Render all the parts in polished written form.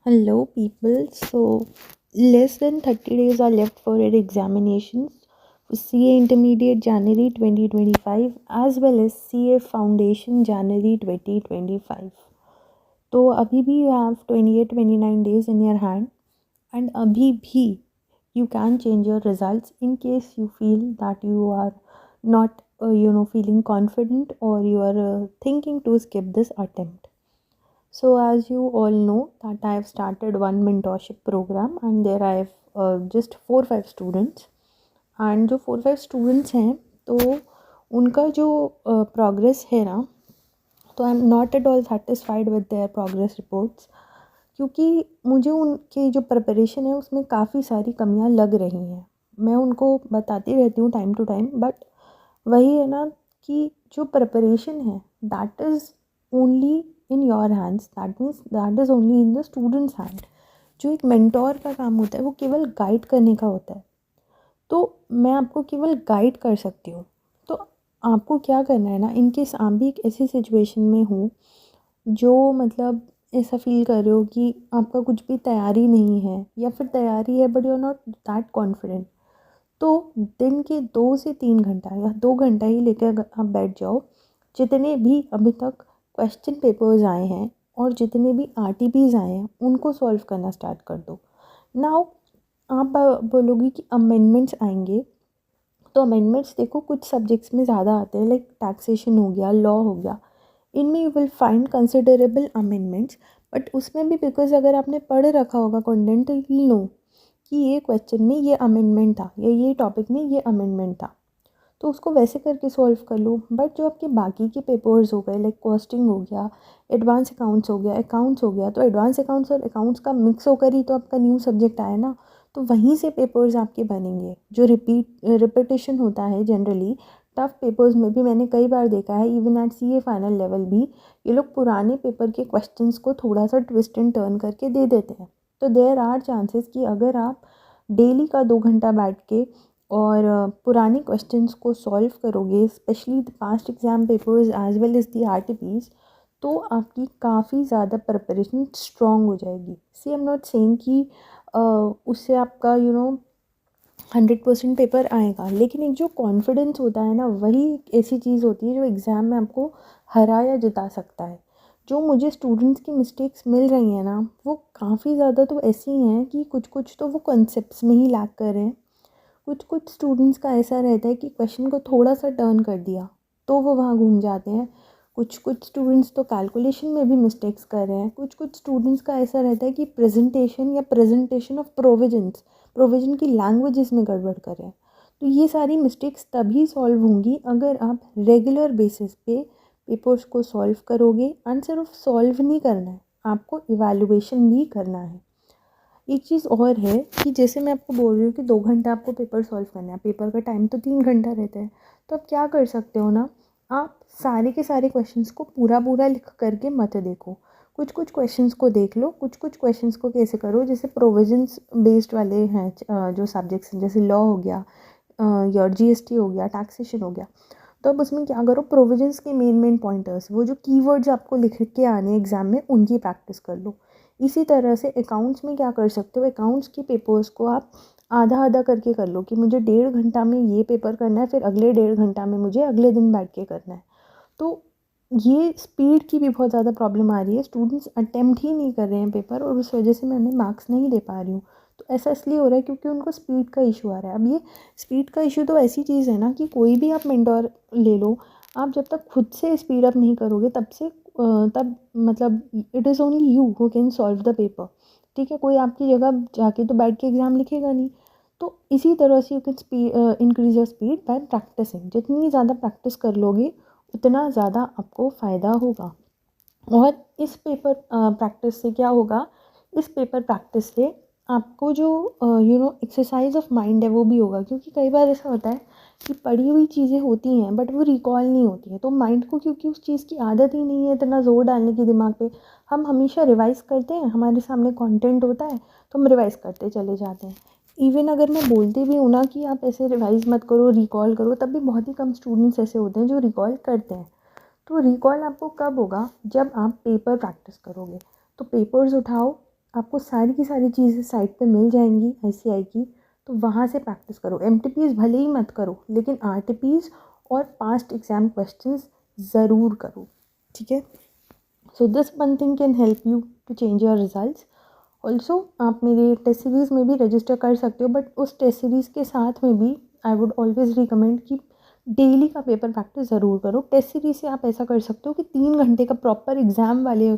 Hello, people. So, less than 30 days are left for your examinations for CA Intermediate January 2025 as well as CA Foundation January 2025. तो अभी भी you have 28-29 days in your hand and अभी भी you can change your results in case you feel that you are not feeling confident or you are thinking to skip this attempt. So as you all know that I have started one mentorship program and there I have just 4-5 students and जो 4-5 students हैं तो उनका जो progress है ना तो आई am not at all satisfied with their progress reports क्योंकि मुझे उनके जो प्रिपरेशन है उसमें काफ़ी सारी कमियां लग रही हैं। मैं उनको बताती रहती हूँ टाइम टू टाइम बट वही है ना कि जो प्रिपरेशन है that is only in your hands, that means that is only in the students hand. जो एक मेंटोर का काम होता है वो केवल गाइड करने का होता है, तो मैं आपको केवल गाइड कर सकती हूँ। तो आपको क्या करना है ना, इन केस आप भी एक ऐसी सिचुएशन में हो जो मतलब ऐसा फील कर रहे हो कि आपका कुछ भी तैयारी नहीं है या फिर तैयारी है but you are not that confident, तो दिन के 2 से 3 घंटा या 2 घंटा ही लेकर आप बैठ जाओ। जितने भी अभी तक क्वेश्चन पेपर्स आए हैं और जितने भी आरटीपीज आए हैं उनको सॉल्व करना स्टार्ट कर दो। नाउ आप बोलोगे कि अमेंडमेंट्स आएंगे, तो अमेंडमेंट्स देखो कुछ सब्जेक्ट्स में ज़्यादा आते हैं, लाइक टैक्सेशन हो गया, लॉ हो गया, इनमें you will find considerable amendments. But उसमें भी बिकॉज अगर आपने पढ़ रखा होगा कंटेंट तो यू नो कि ये क्वेश्चन में ये अमेंडमेंट था या ये टॉपिक में ये अमेंडमेंट था, तो उसको वैसे करके सॉल्व कर लो। बट जो आपके बाकी के पेपर्स हो गए लाइक कॉस्टिंग हो गया, एडवांस अकाउंट्स हो गया, अकाउंट्स हो गया, तो एडवांस अकाउंट्स और अकाउंट्स का मिक्स होकर ही तो आपका न्यू सब्जेक्ट आया ना, तो वहीं से पेपर्स आपके बनेंगे। जो रिपीटेशन होता है जनरली टफ पेपर्स में भी मैंने कई बार देखा है, even at CA final level भी ये लोग पुराने पेपर के क्वेश्चंस को थोड़ा सा ट्विस्ट एंड टर्न करके दे देते हैं। तो देयर आर चांसेस कि अगर आप डेली का 2 घंटा बैठ के और पुराने क्वेश्चंस को सॉल्व करोगे, specially the past exam papers as well as the RTPs, तो आपकी काफ़ी ज़्यादा प्रिपरेशन स्ट्रॉन्ग हो जाएगी। See I am not saying कि उससे आपका 100% पेपर आएगा, लेकिन एक जो कॉन्फिडेंस होता है ना वही एक ऐसी चीज़ होती है जो एग्ज़ाम में आपको हरा या जिता सकता है। जो मुझे स्टूडेंट्स की मिस्टेक्स मिल रही हैं ना वो काफ़ी ज़्यादा तो ऐसी हैं कि कुछ कुछ तो वो कॉन्सेप्ट्स में ही लैक कर रहे हैं। कुछ कुछ स्टूडेंट्स का ऐसा रहता है कि क्वेश्चन को थोड़ा सा टर्न कर दिया तो वो वहाँ घूम जाते हैं। कुछ कुछ स्टूडेंट्स तो कैलकुलेशन में भी मिस्टेक्स कर रहे हैं। कुछ कुछ स्टूडेंट्स का ऐसा रहता है कि प्रेजेंटेशन ऑफ प्रोविजन की लैंग्वेजेस में गड़बड़ कर रहे हैं। तो ये सारी मिस्टेक्स तभी सॉल्व होंगी अगर आप रेगुलर बेसिस पे पेपर्स को सॉल्व करोगे। एंड सिर्फ सॉल्व नहीं करना है, आपको इवैल्यूएशन भी करना है। एक चीज़ और है कि जैसे मैं आपको बोल रही हूँ कि 2 घंटा आपको पेपर सॉल्व करना है, पेपर का टाइम तो 3 घंटा रहता है, तो आप क्या कर सकते हो ना, आप सारे के सारे क्वेश्चंस को पूरा पूरा लिख करके मत देखो। कुछ कुछ क्वेश्चंस को देख लो। कुछ कुछ क्वेश्चंस को कैसे करो, जैसे प्रोविजंस बेस्ड वाले हैं जो सब्जेक्ट्स हैं, जैसे लॉ हो गया या GST हो गया, टैक्सेशन हो गया, तो अब उसमें क्या करो, प्रोविजंस के मेन पॉइंटर्स, वो जो कीवर्ड्स आपको लिख के आने एग्जाम में उनकी प्रैक्टिस कर लो। इसी तरह से अकाउंट्स में क्या कर सकते हो, अकाउंट्स के पेपर्स को आप आधा आधा करके कर लो कि मुझे 1.5 घंटा में ये पेपर करना है, फिर अगले 1.5 घंटा में मुझे अगले दिन बैठ के करना है। तो ये स्पीड की भी बहुत ज़्यादा प्रॉब्लम आ रही है, स्टूडेंट्स अटेम्प्ट ही नहीं कर रहे हैं पेपर और उस वजह से मैं उन्हें मार्क्स नहीं दे पा रही हूँ। तो ऐसा इसलिए हो रहा है क्योंकि उनको स्पीड का इशू आ रहा है। अब ये स्पीड का इशू तो ऐसी चीज़ है ना कि कोई भी आप मेंटोर ले लो, आप जब तक खुद से स्पीड अप नहीं करोगे तब मतलब it is only you who can solve the paper. ठीक है, कोई आपकी जगह जाके तो बैठ के एग्ज़ाम लिखेगा नहीं। तो इसी तरह से you can increase your speed by practising. जितनी ज़्यादा प्रैक्टिस कर लोगे उतना ज़्यादा आपको फ़ायदा होगा। और इस पेपर प्रैक्टिस से क्या होगा, इस पेपर प्रैक्टिस से आपको जो एक्सरसाइज ऑफ माइंड है वो भी होगा। क्योंकि कई बार ऐसा होता है कि पढ़ी हुई चीज़ें होती हैं बट वो रिकॉल नहीं होती हैं, तो माइंड को क्योंकि उस चीज़ की आदत ही नहीं है इतना ज़ोर डालने की दिमाग पे, हम हमेशा रिवाइज करते हैं, हमारे सामने कंटेंट होता है तो हम रिवाइज करते चले जाते हैं। इवन अगर मैं बोलती भी हूँ ना कि आप ऐसे रिवाइज मत करो, रिकॉल करो, तब भी बहुत ही कम स्टूडेंट्स ऐसे होते हैं जो रिकॉल करते हैं। तो रिकॉल आपको कब होगा, जब आप पेपर प्रैक्टिस करोगे। तो पेपर्स उठाओ, आपको सारी की सारी चीज़ें साइट पे मिल जाएंगी ICI की, तो वहाँ से प्रैक्टिस करो। MTPs भले ही मत करो, लेकिन RTPs और पास्ट एग्ज़ाम क्वेश्चंस ज़रूर करो, ठीक है। So this one thing can help you to change your results. Also आप मेरे टेस्ट सीरीज़ में भी रजिस्टर कर सकते हो, बट उस टेस्ट सीरीज़ के साथ में भी आई वुड ऑलवेज़ रिकमेंड कि डेली का पेपर प्रैक्टिस ज़रूर करो। टेस्ट सीरीज़ से आप ऐसा कर सकते हो कि 3 घंटे का प्रॉपर एग्ज़ाम वाले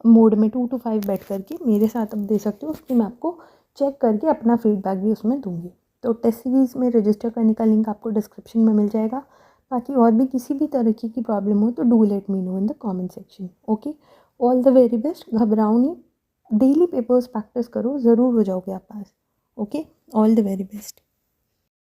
मोड में 2 to 5 बैठ करके मेरे साथ आप दे सकते हो। उसकी मैं आपको चेक करके अपना फीडबैक भी उसमें दूंगी। तो टेस्ट सीरीज़ में रजिस्टर करने का लिंक आपको डिस्क्रिप्शन में मिल जाएगा। बाकी और भी किसी भी तरीके की प्रॉब्लम हो तो do let me know in the comment section. Okay, all the very best. घबराओ नहीं, डेली पेपर्स प्रैक्टिस करो, ज़रूर हो जाओगे आप pass. Okay, all the very best.